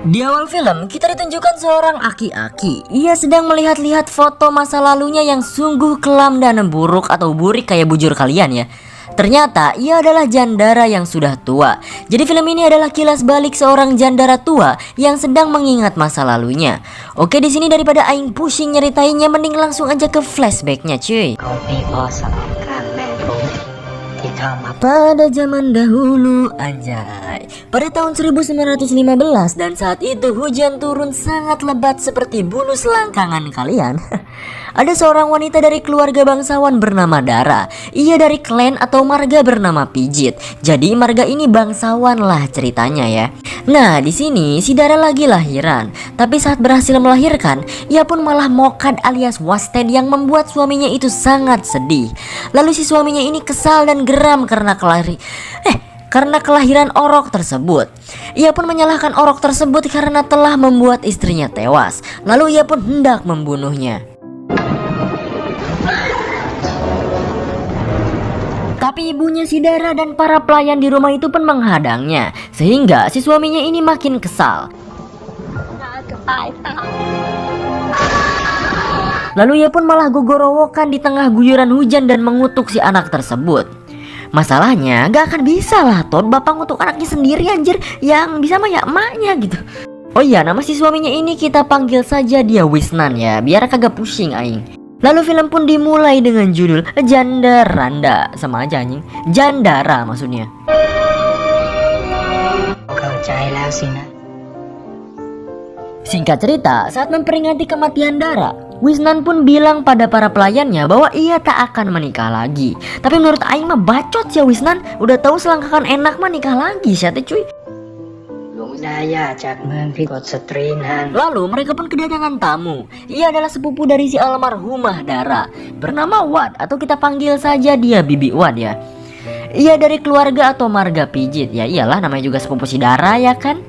Di awal film, kita ditunjukkan seorang aki-aki. Ia sedang melihat-lihat foto masa lalunya yang sungguh kelam dan buruk atau burik kayak bujur kalian ya. Ternyata ia adalah jandara yang sudah tua. Jadi film ini adalah kilas balik seorang jandara tua yang sedang mengingat masa lalunya. Oke, di sini daripada aing pusing nyeritainnya, mending langsung aja ke flashbacknya cuy. Pada zaman dahulu, anjay, pada tahun 1915 dan saat itu hujan turun sangat lebat seperti bulu selangkangan kalian. Ada seorang wanita dari keluarga bangsawan bernama Dara. Ia dari klan atau marga bernama Pijit. Jadi marga ini bangsawan lah ceritanya ya. Nah, di sini si Dara lagi lahiran. Tapi saat berhasil melahirkan, ia pun malah mokad alias wasted yang membuat suaminya itu sangat sedih. Lalu si suaminya ini kesal dan geram karena kelahiran orok tersebut. Ia pun menyalahkan orok tersebut karena telah membuat istrinya tewas. Lalu ia pun hendak membunuhnya. Tapi ibunya si Dara dan para pelayan di rumah itu pun menghadangnya, sehingga si suaminya ini makin kesal. Lalu ia pun malah gogorowokan di tengah guyuran hujan dan mengutuk si anak tersebut. Masalahnya gak akan bisa lah Ton bapak ngutuk anaknya sendiri anjir. Yang bisa mah ya emaknya gitu. Oh iya, nama si suaminya ini kita panggil saja dia Wisnan ya, biar kagak pusing aing. Lalu film pun dimulai dengan judul Jandaranda. Sama aja anjing, Jandara maksudnya. Singkat cerita, saat memperingati kematian Dara, Wisnan pun bilang pada para pelayannya bahwa ia tak akan menikah lagi. Tapi menurut aing mah bacot ya Wisnan. Udah tahu selangkangan enak mah nikah lagi siapa cuy. Lalu mereka pun kedatangan tamu. Ia adalah sepupu dari si almarhumah Dara, bernama Wad atau kita panggil saja dia Bibi Wad ya. Ia dari keluarga atau marga Pijit. Ya iyalah, namanya juga sepupu si Dara ya kan.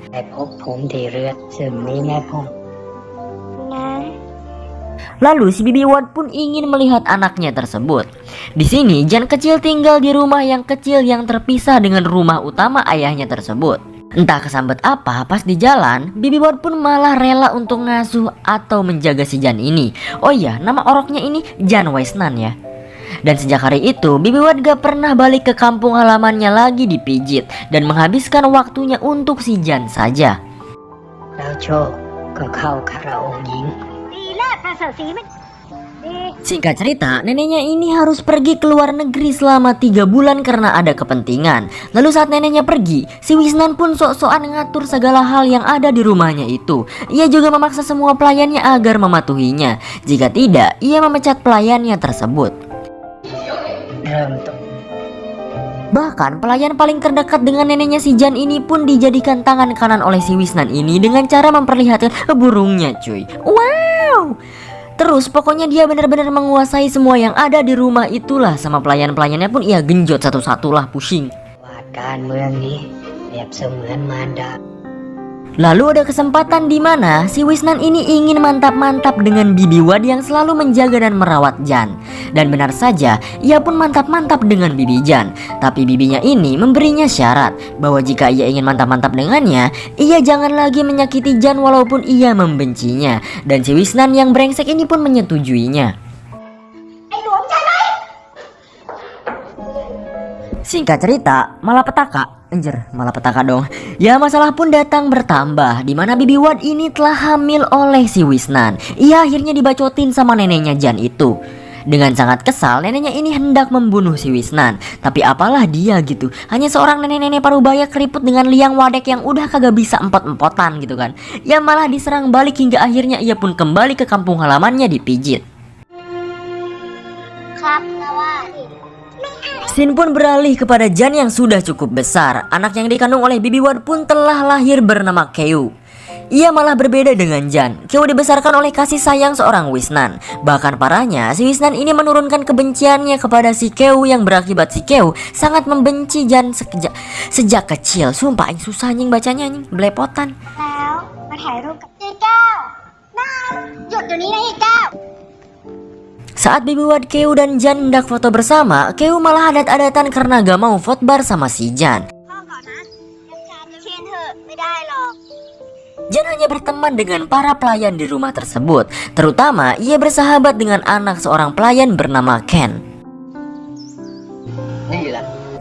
Lalu si Bibi Wad pun ingin melihat anaknya tersebut. Di sini Jan kecil tinggal di rumah yang kecil yang terpisah dengan rumah utama ayahnya tersebut. Entah kesambet apa, pas di jalan, Bibi Wad pun malah rela untuk ngasuh atau menjaga si Jan ini. Oh iya, nama oroknya ini Jan Wisnan ya. Dan sejak hari itu, Bibi Wad gak pernah balik ke kampung halamannya lagi di Pijit dan menghabiskan waktunya untuk si Jan saja. Singkat cerita, neneknya ini harus pergi ke luar negeri selama 3 bulan karena ada kepentingan. Lalu saat neneknya pergi, si Wisnan pun sok-sokan ngatur segala hal yang ada di rumahnya itu. Ia juga memaksa semua pelayannya agar mematuhinya. Jika tidak, ia memecat pelayannya tersebut. Bahkan pelayan paling terdekat dengan neneknya si Jan ini pun dijadikan tangan kanan oleh si Wisnan ini dengan cara memperlihatkan burungnya cuy. Wow. Terus pokoknya dia benar-benar menguasai semua yang ada di rumah itulah. Sama pelayan-pelayannya pun ia genjot satu-satu lah, pusing. Lalu ada kesempatan di mana si Wisnan ini ingin mantap-mantap dengan Bibi Wad yang selalu menjaga dan merawat Jan. Dan benar saja, ia pun mantap-mantap dengan Bibi Jan. Tapi bibinya ini memberinya syarat bahwa jika ia ingin mantap-mantap dengannya, ia jangan lagi menyakiti Jan walaupun ia membencinya. Dan si Wisnan yang brengsek ini pun menyetujuinya. Singkat cerita, malapetaka dong. Ya, masalah pun datang bertambah di mana Bibi Wad ini telah hamil oleh si Wisnan. Ia akhirnya dibacotin sama neneknya Jan itu. Dengan sangat kesal, neneknya ini hendak membunuh si Wisnan. Tapi apalah dia gitu, hanya seorang nenek-nenek parubaya keriput dengan liang wadek yang udah kagak bisa empot-empotan gitu kan. Ia malah diserang balik hingga akhirnya ia pun kembali ke kampung halamannya di Pijit. Scene pun beralih kepada Jan yang sudah cukup besar. Anak yang dikandung oleh Bibi Wad pun telah lahir bernama Keu. Ia malah berbeda dengan Jan. Keu dibesarkan oleh kasih sayang seorang Wisnan. Bahkan parahnya, si Wisnan ini menurunkan kebenciannya kepada si Keu yang berakibat si Keu sangat membenci Jan sejak kecil. Sumpah, susah anjing bacanya anjing, belepotan. Saat Bibi Wad, Keu dan Jan hendak foto bersama, Keu malah adat-adatan karena gak mau foto bar sama si Jan. Jan hanya berteman dengan para pelayan di rumah tersebut. Terutama ia bersahabat dengan anak seorang pelayan bernama Ken.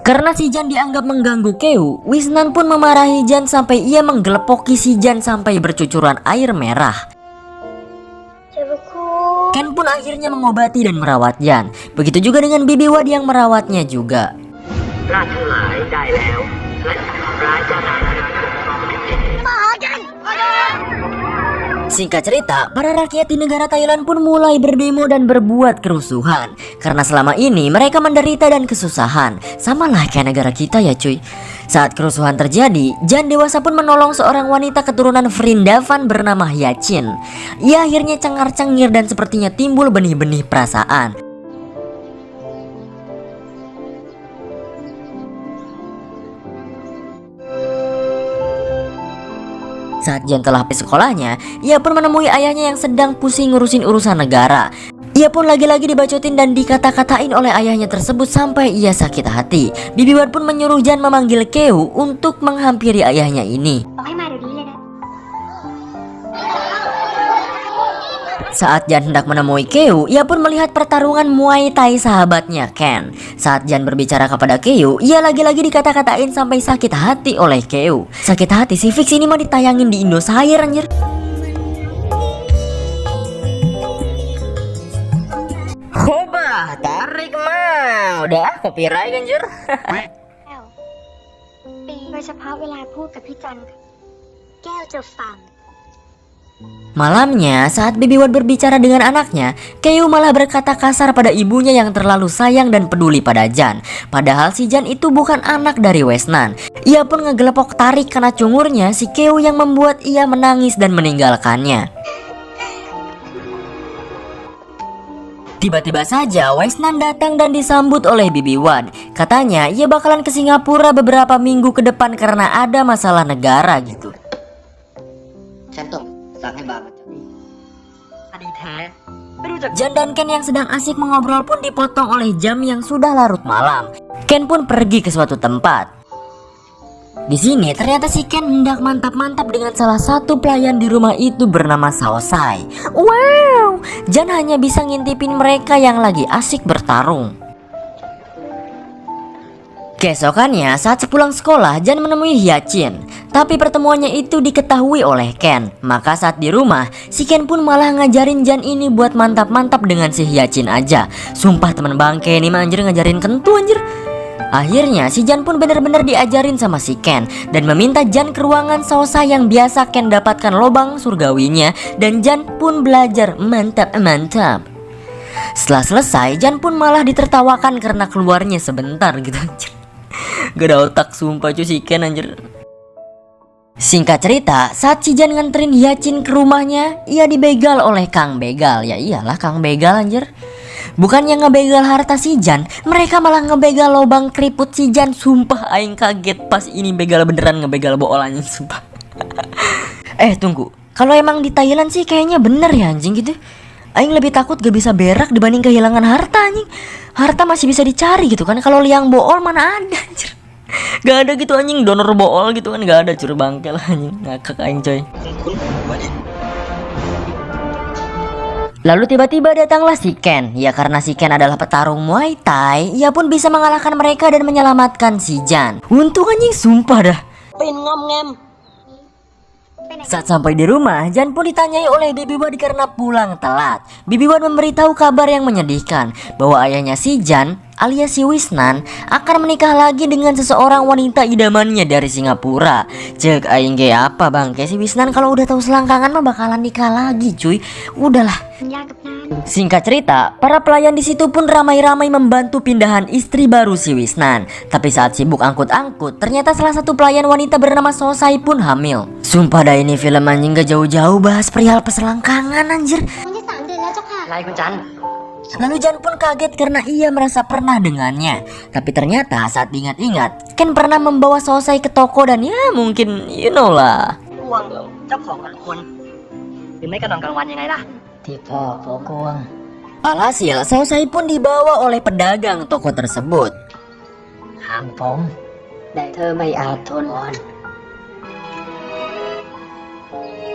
Karena si Jan dianggap mengganggu Keu, Wisnan pun memarahi Jan sampai ia menggelepoki si Jan sampai bercucuran air merah. Ken pun akhirnya mengobati dan merawat Jan. Begitu juga dengan Bibi Wad yang merawatnya juga. Singkat cerita, para rakyat di negara Thailand pun mulai berdemo dan berbuat kerusuhan. Karena selama ini mereka menderita dan kesusahan. Sama lah kayak negara kita ya cuy. Saat kerusuhan terjadi, Jan dewasa pun menolong seorang wanita keturunan Vrindavan bernama Hyacin. Ia akhirnya cengar-cengir dan sepertinya timbul benih-benih perasaan. Saat Jan telah pergi sekolahnya, ia pun menemui ayahnya yang sedang pusing ngurusin urusan negara. Ia pun lagi-lagi dibacotin dan dikata-katain oleh ayahnya tersebut sampai ia sakit hati. Bibi Wad pun menyuruh Jan memanggil Keu untuk menghampiri ayahnya ini. Saat Jan hendak menemui Keu, ia pun melihat pertarungan Muay Thai sahabatnya Ken. Saat Jan berbicara kepada Keu, ia lagi-lagi dikata-katain sampai sakit hati oleh Keu. Sakit hati sih fix ini mah ditayangin di Indosiar anjir. Hoba, tarik mah. Udah copyright anjir. โดยเฉพาะเวลาพูดกับพี่จันแก้วจะฟัง Malamnya, saat Bibi Wad berbicara dengan anaknya, Keu malah berkata kasar pada ibunya yang terlalu sayang dan peduli pada Jan. Padahal si Jan itu bukan anak dari Wesnan. Ia pun ngegelepok tarik kena cungurnya si Keu yang membuat ia menangis dan meninggalkannya. Tiba-tiba saja Wesnan datang dan disambut oleh Bibi Wad. Katanya ia bakalan ke Singapura beberapa minggu ke depan karena ada masalah negara gitu. Jan dan Ken yang sedang asik mengobrol pun dipotong oleh jam yang sudah larut malam. Ken pun pergi ke suatu tempat. Di sini ternyata si Ken hendak mantap-mantap dengan salah satu pelayan di rumah itu bernama Saosai. Wow, Jan hanya bisa ngintipin mereka yang lagi asik bertarung. Keesokannya saat sepulang sekolah Jan menemui Hyacin. Tapi pertemuannya itu diketahui oleh Ken. Maka saat di rumah si Ken pun malah ngajarin Jan ini buat mantap-mantap dengan si Hyacin aja. Sumpah teman bangke ini mah anjir ngajarin kentu anjir. Akhirnya si Jan pun benar-benar diajarin sama si Ken dan meminta Jan ke ruangan Saosai yang biasa Ken dapatkan lobang surgawinya. Dan Jan pun belajar mantap-mantap. Setelah selesai Jan pun malah ditertawakan karena keluarnya sebentar gitu anjir. Gak ada otak sumpah cuy si Ken anjir. Singkat cerita, saat si Jan nganterin Hyacin ke rumahnya, ia dibegal oleh Kang Begal. Ya iyalah Kang Begal anjir. Bukannya ngebegal harta si Jan, mereka malah ngebegal lobang keriput si Jan. Sumpah aing kaget pas ini begal beneran ngebegal bool anjing sumpah. Tunggu, kalau emang di Thailand sih kayaknya bener ya anjing gitu. Aing lebih takut gak bisa berak dibanding kehilangan harta anjing. Harta masih bisa dicari gitu kan. Kalau liang bool mana ada anjir. Gak ada gitu anjing, donor bool gitu kan gak ada, curi bangke lah anjing. Ngakak aing coy. Lalu tiba-tiba datanglah si Ken. Ya karena si Ken adalah petarung Muay Thai, ia pun bisa mengalahkan mereka dan menyelamatkan si Jan. Untung anjing sumpah dah. Saat sampai di rumah, Jan pun ditanyai oleh Bibi Wad karena pulang telat. Bibi Wad memberitahu kabar yang menyedihkan bahwa ayahnya si Jan alias si Wisnan akan menikah lagi dengan seseorang wanita idamannya dari Singapura. Cek aing ge apa bang, kayak si Wisnan kalau udah tahu selangkangan mah bakalan nikah lagi cuy. Udahlah. Singkat cerita, para pelayan di situ pun ramai-ramai membantu pindahan istri baru si Wisnan. Tapi saat sibuk angkut-angkut, ternyata salah satu pelayan wanita bernama Saosai pun hamil. Sumpah dah ini film anjing gak jauh-jauh bahas perihal perselangkangan anjir. Lalu Jan pun kaget karena ia merasa pernah dengannya. Tapi ternyata saat diingat-ingat, Ken pernah membawa Saosai ke toko dan ya mungkin you know lah. Alhasil Saosai pun dibawa oleh pedagang toko tersebut.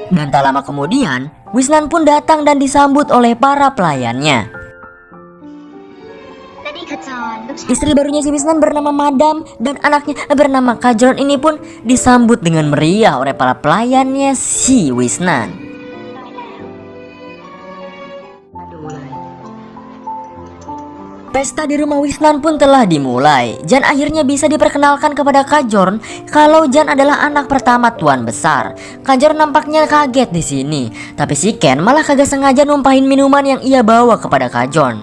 Dan tak lama kemudian, Wisnan pun datang dan disambut oleh para pelayannya. และนี่ขจรลูกชาย Istri barunya si Wisnan bernama Madam dan anaknya bernama Kajon ini pun disambut dengan meriah oleh para pelayannya si Wisnan. Pesta di rumah Wisnan pun telah dimulai. Jan akhirnya bisa diperkenalkan kepada Kajorn kalau Jan adalah anak pertama tuan besar. Kajorn nampaknya kaget di sini, tapi si Ken malah kagak sengaja numpahin minuman yang ia bawa kepada Kajorn.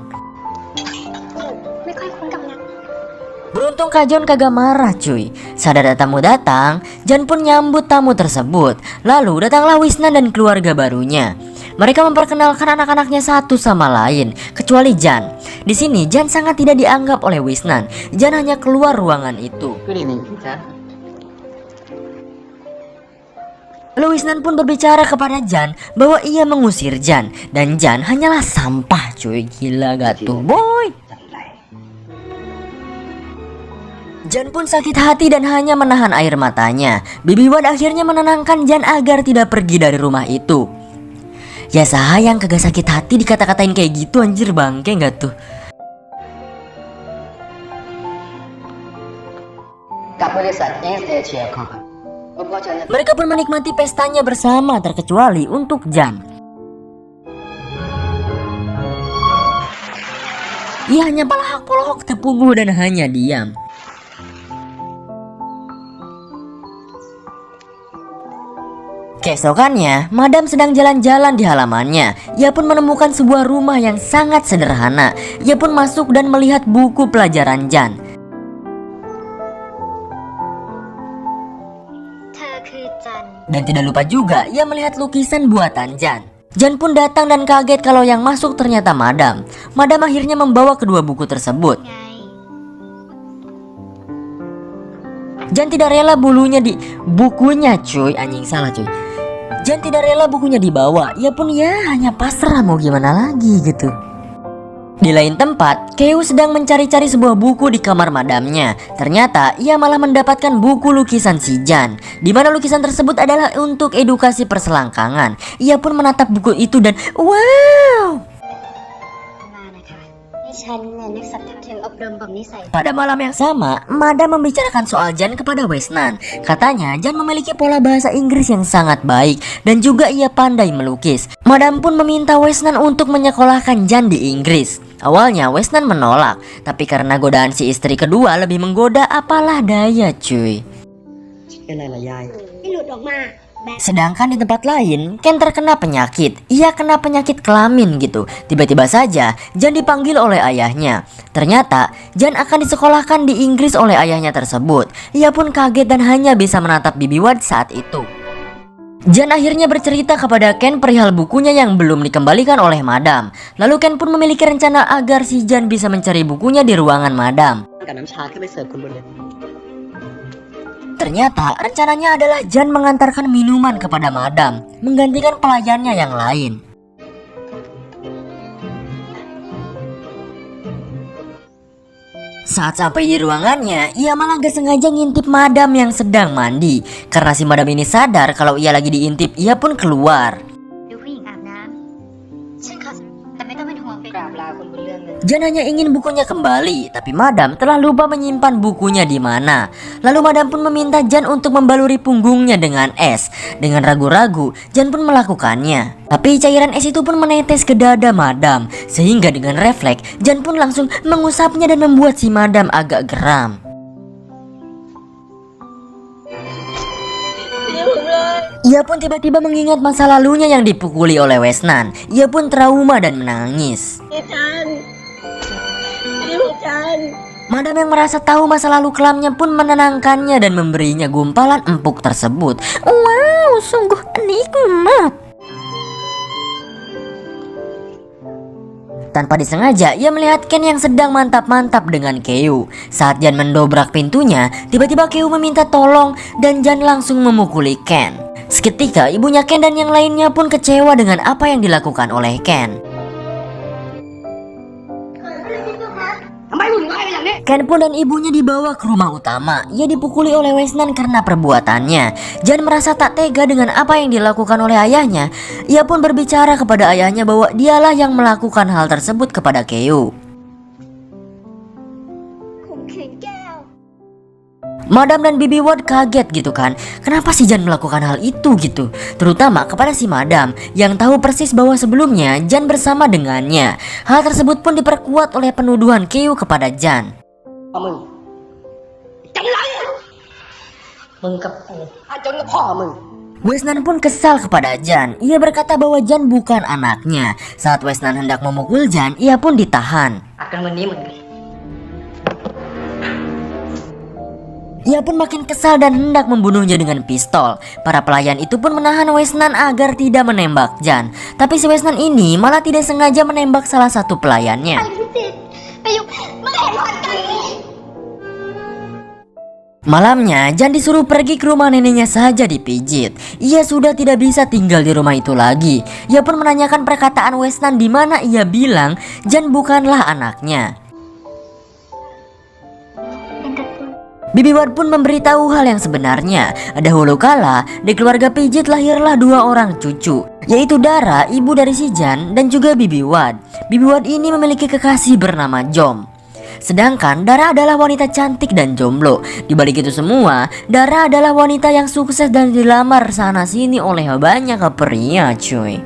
ไม่ค่อยคุ้นกับนัก Beruntung Kajorn kagak marah cuy. Saat ada tamu datang, Jan pun nyambut tamu tersebut. Lalu datanglah Wisnan dan keluarga barunya. Mereka memperkenalkan anak-anaknya satu sama lain, kecuali Jan. Di sini Jan sangat tidak dianggap oleh Wisnan. Jan hanya keluar ruangan itu. Lalu Wisnan pun berbicara kepada Jan bahwa ia mengusir Jan dan Jan hanyalah sampah cuy. Gila gak tuh boy? Jan pun sakit hati dan hanya menahan air matanya. Bibi Wad akhirnya menenangkan Jan agar tidak pergi dari rumah itu. Ya sayang kagak sakit hati dikata-katain kayak gitu, anjir bangke gak tuh? Mereka pun menikmati pestanya bersama terkecuali untuk Jan. Ia hanya pelahak-pelahok tepunggu dan hanya diam. Keesokannya, Madam sedang jalan-jalan di halamannya. Ia pun menemukan sebuah rumah yang sangat sederhana. Ia pun masuk dan melihat buku pelajaran Jan. เธอคือจัน Dan tidak lupa juga, ia melihat lukisan buatan Jan. Jan pun datang dan kaget kalau yang masuk ternyata Madam. Madam akhirnya membawa kedua buku tersebut. ไง Jan tidak rela bulunya di bukunya cuy. Anjing salah cuy. Jan tidak rela bukunya dibawa. Ia pun ya hanya pasrah mau gimana lagi gitu. Di lain tempat, Keu sedang mencari-cari sebuah buku di kamar madamnya. Ternyata ia malah mendapatkan buku lukisan si Jan, di mana lukisan tersebut adalah untuk edukasi perselangkangan. Ia pun menatap buku itu dan wow. มานะคะดิฉันเนี่ยนึกสัตว์ถึงอบรมบ่มนิสัย Pada malam yang sama, Madam membicarakan soal Jan kepada Wisnan. Katanya Jan memiliki pola bahasa Inggris yang sangat baik dan juga ia pandai melukis. Madam pun meminta Wisnan untuk menyekolahkan Jan di Inggris. Awalnya Wisnan menolak, tapi karena godaan si istri kedua lebih menggoda, apalah daya cuy. ที่หลุดออกมาแบบ Sedangkan di tempat lain, Ken terkena penyakit. Ia kena penyakit kelamin gitu. Tiba-tiba saja, Jan dipanggil oleh ayahnya. Ternyata, Jan akan disekolahkan di Inggris oleh ayahnya tersebut. Ia pun kaget dan hanya bisa menatap Bibi Wad saat itu. Jan akhirnya bercerita kepada Ken perihal bukunya yang belum dikembalikan oleh Madam. Lalu Ken pun memiliki rencana agar si Jan bisa mencari bukunya di ruangan Madam. Ternyata rencananya adalah Jan mengantarkan minuman kepada Madam, menggantikan pelayannya yang lain. Saat sampai di ruangannya, ia malah gak sengaja ngintip Madam yang sedang mandi. Karena si Madam ini sadar kalau ia lagi diintip, ia pun keluar. ดูผู้หญิงอาบน้ำฉันขอแต่ไม่ต้องเป็นห่วงไปกราบลาคุณบุญเรื่องเลย Jan hanya ingin bukunya kembali, tapi Madam telah lupa menyimpan bukunya di mana. Lalu Madam pun meminta Jan untuk membaluri punggungnya dengan es. Dengan ragu-ragu, Jan pun melakukannya. Tapi cairan es itu pun menetes ke dada Madam, sehingga dengan refleks Jan pun langsung mengusapnya dan membuat si Madam agak geram. Ia pun tiba-tiba mengingat masa lalunya yang dipukuli oleh Wisnan. Ia pun trauma dan menangis. Madam yang merasa tahu masa lalu kelamnya pun menenangkannya dan memberinya gumpalan empuk tersebut. Wow, sungguh nikmat. Tanpa disengaja, ia melihat Ken yang sedang mantap-mantap dengan Keu. Saat Jan mendobrak pintunya, tiba-tiba Keu meminta tolong dan Jan langsung memukuli Ken. Seketika, ibunya Ken dan yang lainnya pun kecewa dengan apa yang dilakukan oleh Ken. Ken pun dan ibunya dibawa ke rumah utama. Ia dipukuli oleh Wesnan karena perbuatannya. Jan merasa tak tega dengan apa yang dilakukan oleh ayahnya. Ia pun berbicara kepada ayahnya bahwa dialah yang melakukan hal tersebut kepada Keo. Madam dan Bibi Ward kaget gitu kan. Kenapa si Jan melakukan hal itu gitu. Terutama kepada si Madam yang tahu persis bahwa sebelumnya Jan bersama dengannya. Hal tersebut pun diperkuat oleh penuduhan Keo kepada Jan. Wesnan pun kesal kepada Jan. Ia berkata bahwa Jan bukan anaknya. Saat Wesnan hendak memukul Jan, ia pun ditahan. Ia pun makin kesal dan hendak membunuhnya dengan pistol. Para pelayan itu pun menahan Wesnan agar tidak menembak Jan. Tapi si Wesnan ini malah tidak sengaja menembak salah satu pelayannya. Malamnya, Jan disuruh pergi ke rumah neneknya saja dipijit. Ia sudah tidak bisa tinggal di rumah itu lagi. Ia pun menanyakan perkataan Wesnan di mana ia bilang Jan bukanlah anaknya. Bibi Ward pun memberitahu hal yang sebenarnya. Dahulu kala, di keluarga pijit lahirlah 2 orang cucu, yaitu Dara, ibu dari si Jan, dan juga Bibi Ward. Bibi Ward ini memiliki kekasih bernama Jom. Sedangkan Dara adalah wanita cantik dan jomblo. Di balik itu semua, Dara adalah wanita yang sukses dan dilamar sana sini oleh banyak pria, cuy.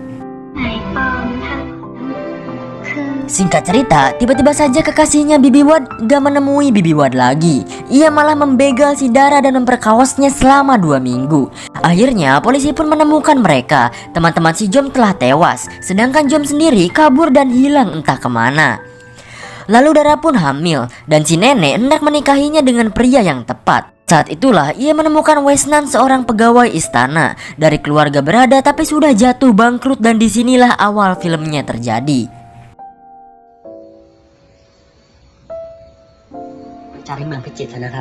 Singkat cerita, tiba-tiba saja kekasihnya Bibi Ward gak menemui Bibi Ward lagi. Ia malah membegal si Dara dan memperkawasnya selama 2 minggu. Akhirnya polisi pun menemukan mereka. Teman-teman si Jom telah tewas, sedangkan Jom sendiri kabur dan hilang entah kemana. Lalu Dara pun hamil dan si nenek hendak menikahinya dengan pria yang tepat. Saat itulah ia menemukan Wesnan, seorang pegawai istana dari keluarga berada tapi sudah jatuh bangkrut, dan disinilah awal filmnya terjadi.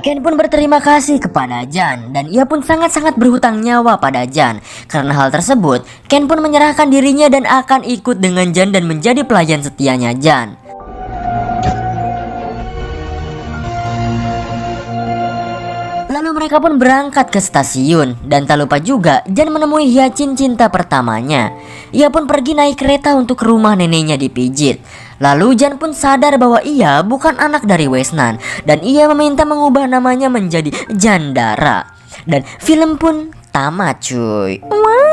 Ken pun berterima kasih kepada Jan dan ia pun sangat-sangat berhutang nyawa pada Jan. Karena hal tersebut, Ken pun menyerahkan dirinya dan akan ikut dengan Jan dan menjadi pelayan setianya Jan. Lalu mereka pun berangkat ke stasiun dan tak lupa juga Jan menemui Hyacin cinta pertamanya. Ia pun pergi naik kereta untuk ke rumah neneknya dipijit. Lalu Jan pun sadar bahwa ia bukan anak dari Wesnan dan ia meminta mengubah namanya menjadi Jan Dara. Dan film pun tamat, cuy. Wow.